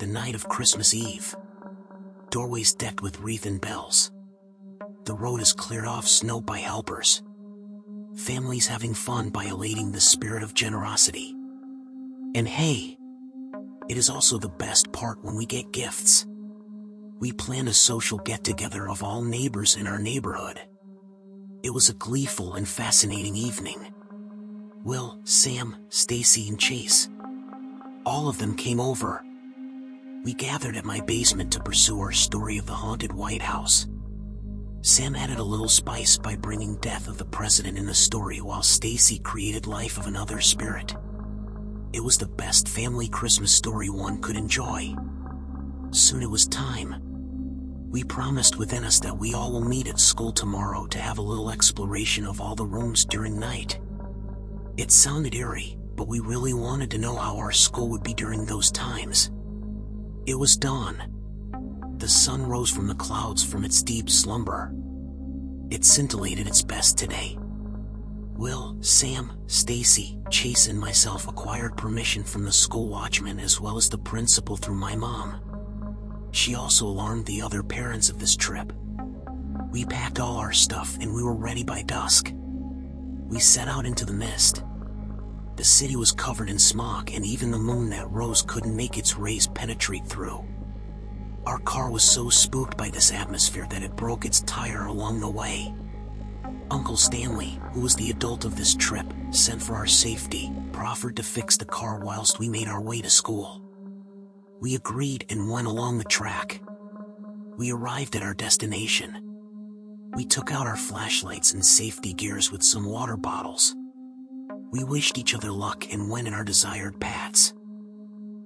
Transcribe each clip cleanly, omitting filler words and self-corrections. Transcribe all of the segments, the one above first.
the night of Christmas Eve. Doorways decked with wreath and bells. The road is cleared off snow by helpers. Families having fun by elating the spirit of generosity. And hey, it is also the best part when we get gifts. We planned a social get-together of all neighbors in our neighborhood. It was a gleeful and fascinating evening. Will, Sam, Stacy, and Chase. All of them came over. We gathered at my basement to pursue our story of the haunted White House. Sam added a little spice by bringing death of the president in the story, while Stacy created life of another spirit. It was the best family Christmas story one could enjoy. Soon it was time. We promised within us that we all will meet at school tomorrow to have a little exploration of all the rooms during night. It sounded eerie, but we really wanted to know how our school would be during those times. It was dawn. The sun rose from the clouds from its deep slumber. It scintillated its best today. Will, Sam, Stacy, Chase, and myself acquired permission from the school watchman as well as the principal through my mom. She also alarmed the other parents of this trip. We packed all our stuff and we were ready by dusk. We set out into the mist. The city was covered in smog, and even the moon that rose couldn't make its rays penetrate through. Our car was so spooked by this atmosphere that it broke its tire along the way. Uncle Stanley, who was the adult of this trip, sent for our safety, proffered to fix the car whilst we made our way to school. We agreed and went along the track. We arrived at our destination. We took out our flashlights and safety gears with some water bottles. We wished each other luck and went in our desired paths.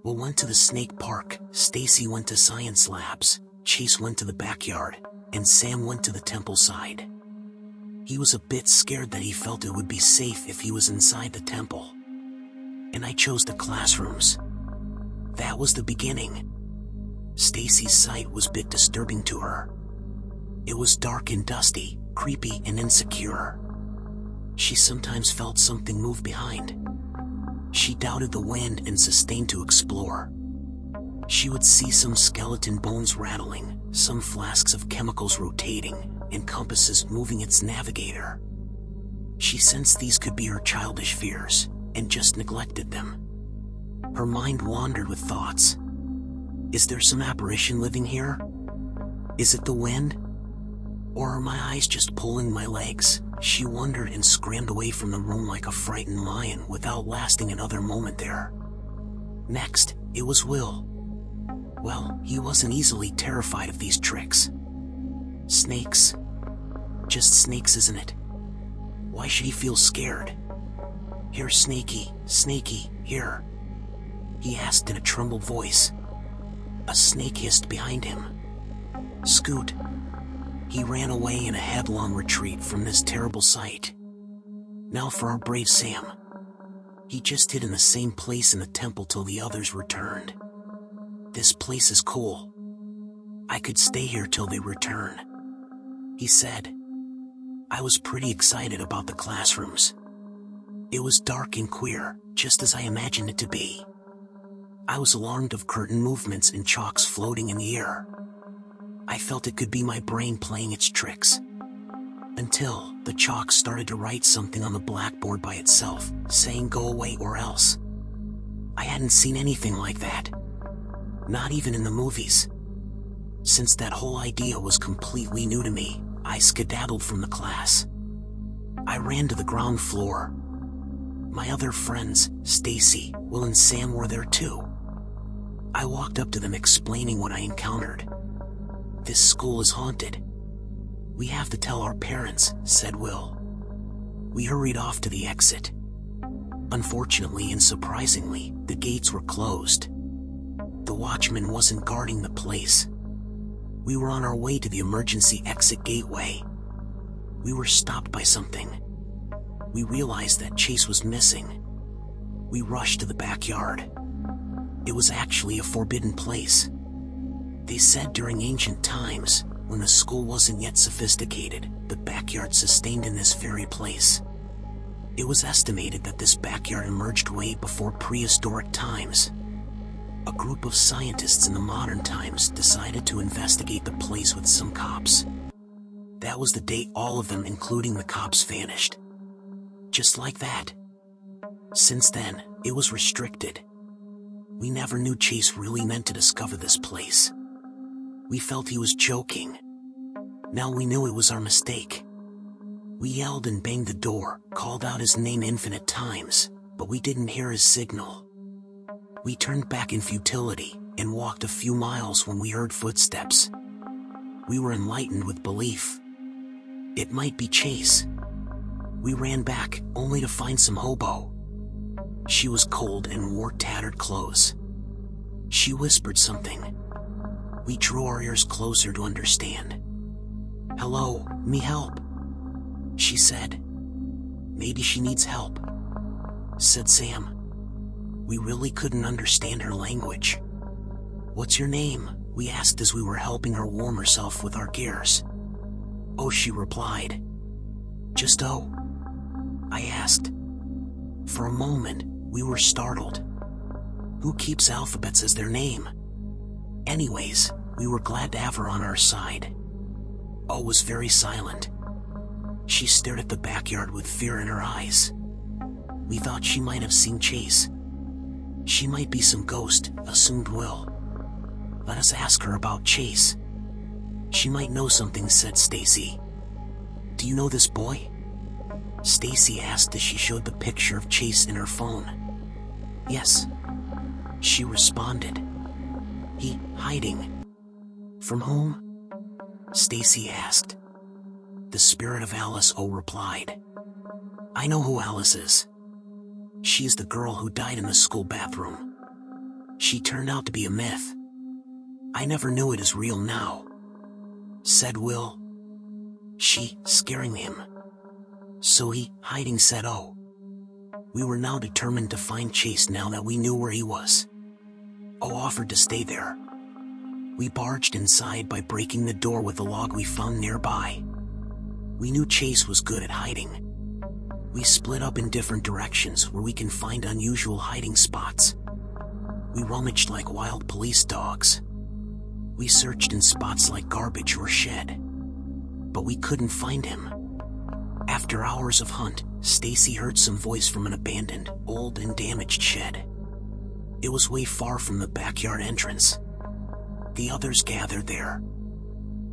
Will went to the snake park, Stacy went to science labs, Chase went to the backyard, and Sam went to the temple side. He was a bit scared that he felt it would be safe if he was inside the temple. And I chose the classrooms. That was the beginning. Stacy's sight was a bit disturbing to her. It was dark and dusty, creepy and insecure. She sometimes felt something move behind. She doubted the wind and sustained to explore. She would see some skeleton bones rattling, some flasks of chemicals rotating, and compasses moving its navigator. She sensed these could be her childish fears, and just neglected them. Her mind wandered with thoughts. Is there some apparition living here? Is it the wind? Or are my eyes just pulling my legs? She wondered and scrambled away from the room like a frightened lion without lasting another moment there. Next, it was Will. Well, he wasn't easily terrified of these tricks. Snakes. Just snakes, isn't it? Why should he feel scared? Here, Snakey, Snakey, here. He asked in a trembled voice. A snake hissed behind him. Scoot. He ran away in a headlong retreat from this terrible sight. Now for our brave Sam. He just hid in the same place in the temple till the others returned. This place is cool. I could stay here till they return, he said. I was pretty excited about the classrooms. It was dark and queer, just as I imagined it to be. I was alarmed of curtain movements and chalks floating in the air. I felt it could be my brain playing its tricks. Until the chalk started to write something on the blackboard by itself, saying go away or else. I hadn't seen anything like that. Not even in the movies. Since that whole idea was completely new to me, I skedaddled from the class. I ran to the ground floor. My other friends, Stacy, Will, and Sam were there too. I walked up to them explaining what I encountered. This school is haunted. We have to tell our parents, said Will. We hurried off to the exit. Unfortunately and surprisingly, the gates were closed. The watchman wasn't guarding the place. We were on our way to the emergency exit gateway. We were stopped by something. We realized that Chase was missing. We rushed to the backyard. It was actually a forbidden place. They said during ancient times, when the school wasn't yet sophisticated, the backyard sustained in this very place. It was estimated that this backyard emerged way before prehistoric times. A group of scientists in the modern times decided to investigate the place with some cops. That was the day all of them, including the cops, vanished. Just like that. Since then, it was restricted. We never knew Chase really meant to discover this place. We felt he was joking. Now we knew it was our mistake. We yelled and banged the door, called out his name infinite times, but we didn't hear his signal. We turned back in futility and walked a few miles when we heard footsteps. We were enlightened with belief. It might be Chase. We ran back, only to find some hobo. She was cold and wore tattered clothes. She whispered something. We drew our ears closer to understand. "Hello, me help," she said. "Maybe she needs help," said Sam. We really couldn't understand her language. "What's your name?" we asked as we were helping her warm herself with our gears. "Oh," she replied. "Just O?" I asked. For a moment, we were startled. Who keeps alphabets as their name? Anyways, we were glad to have her on our side. O was very silent. She stared at the backyard with fear in her eyes. We thought she might have seen Chase. She might be some ghost, assumed Will. "Let us ask her about Chase. She might know something," said Stacy. "Do you know this boy?" Stacy asked as she showed the picture of Chase in her phone. "Yes," she responded. "He hiding. From whom?" Stacy asked. "The spirit of Alice," O replied. "I know who Alice is. She is the girl who died in the school bathroom. She turned out to be a myth. I never knew it is real now," said Will. "She scaring him. So he hiding," said O. We were now determined to find Chase now that we knew where he was. O offered to stay there. We barged inside by breaking the door with a log we found nearby. We knew Chase was good at hiding. We split up in different directions where we can find unusual hiding spots. We rummaged like wild police dogs. We searched in spots like garbage or shed. But we couldn't find him. After hours of hunt, Stacy heard some voice from an abandoned, old and damaged shed. It was way far from the backyard entrance. The others gathered there.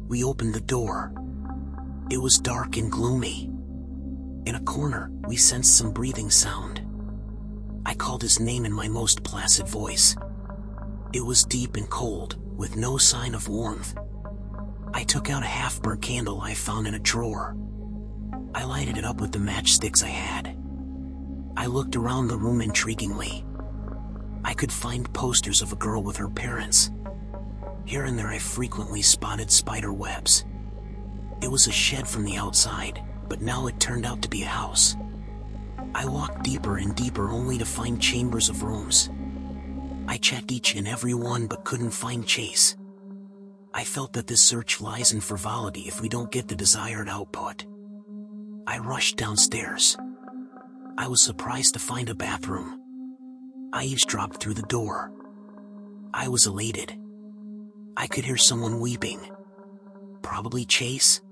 We opened the door. It was dark and gloomy. In a corner, we sensed some breathing sound. I called his name in my most placid voice. It was deep and cold, with no sign of warmth. I took out a half-burnt candle I found in a drawer. I lighted it up with the matchsticks I had. I looked around the room intriguingly. I could find posters of a girl with her parents. Here and there I frequently spotted spider webs. It was a shed from the outside, but now it turned out to be a house. I walked deeper and deeper only to find chambers of rooms. I checked each and every one but couldn't find Chase. I felt that this search lies in frivolity if we don't get the desired output. I rushed downstairs. I was surprised to find a bathroom. I eavesdropped through the door. I was elated. I could hear someone weeping. Probably Chase.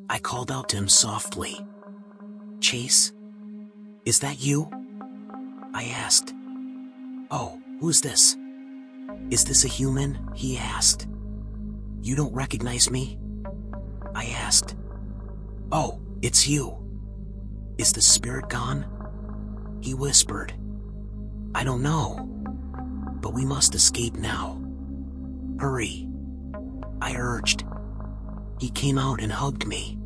I called out to him softly. "Chase? Is that you?" I asked. "Oh, who's this? Is this a human?" he asked. "You don't recognize me?" I asked. "Oh, it's you. Is the spirit gone?" He whispered. "I don't know. But we must escape now. Hurry," I urged. He came out and hugged me.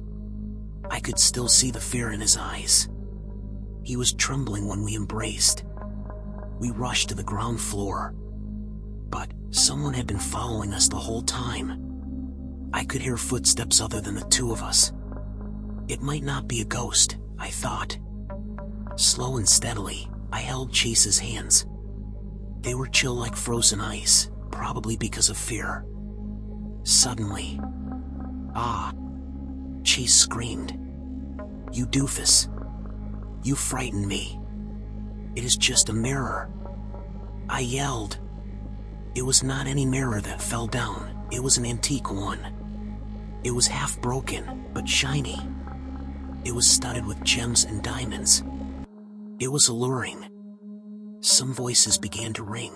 I could still see the fear in his eyes. He was trembling when we embraced. We rushed to the ground floor. But someone had been following us the whole time. I could hear footsteps other than the two of us. It might not be a ghost, I thought. Slow and steadily, I held Chase's hands. They were chill like frozen ice, probably because of fear. Suddenly, "Ah!" Chase screamed. "You doofus. You frightened me. It is just a mirror," I yelled. It was not any mirror that fell down, it was an antique one. It was half broken, but shiny. It was studded with gems and diamonds. It was alluring. Some voices began to ring.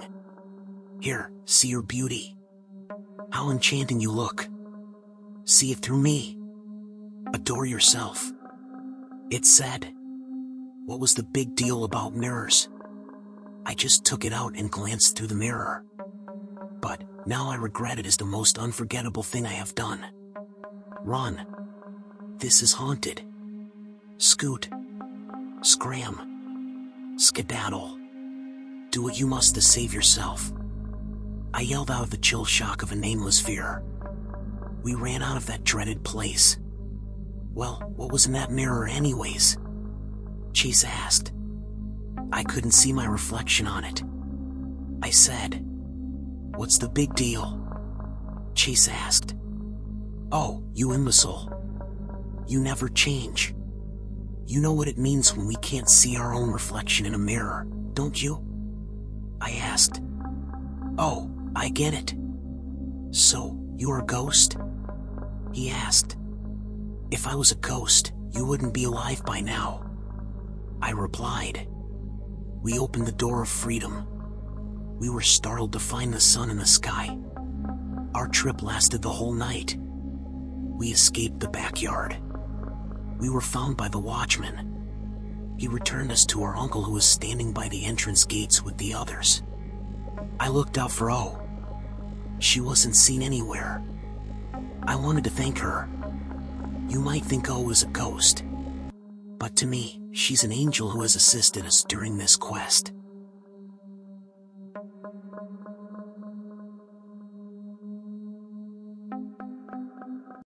"Here, see your beauty. How enchanting you look. See it through me. Adore yourself." It said. What was the big deal about mirrors? I just took it out and glanced through the mirror. But now I regret it as the most unforgettable thing I have done. Run. This is haunted. Scoot. Scram. Skedaddle. Do what you must to save yourself. I yelled out of the chill shock of a nameless fear. We ran out of that dreaded place. Well, what was in that mirror anyways? Chase asked. I couldn't see my reflection on it. I said. What's the big deal? Chase asked. Oh, you imbecile. You never change. You know what it means when we can't see our own reflection in a mirror, don't you? I asked. Oh, I get it. So, you're a ghost? He asked. If I was a ghost, you wouldn't be alive by now. I replied. We opened the door of freedom. We were startled to find the sun in the sky. Our trip lasted the whole night. We escaped the backyard. We were found by the watchman. He returned us to our uncle who was standing by the entrance gates with the others. I looked out for O. She wasn't seen anywhere. I wanted to thank her. You might think O is a ghost, but to me, she's an angel who has assisted us during this quest.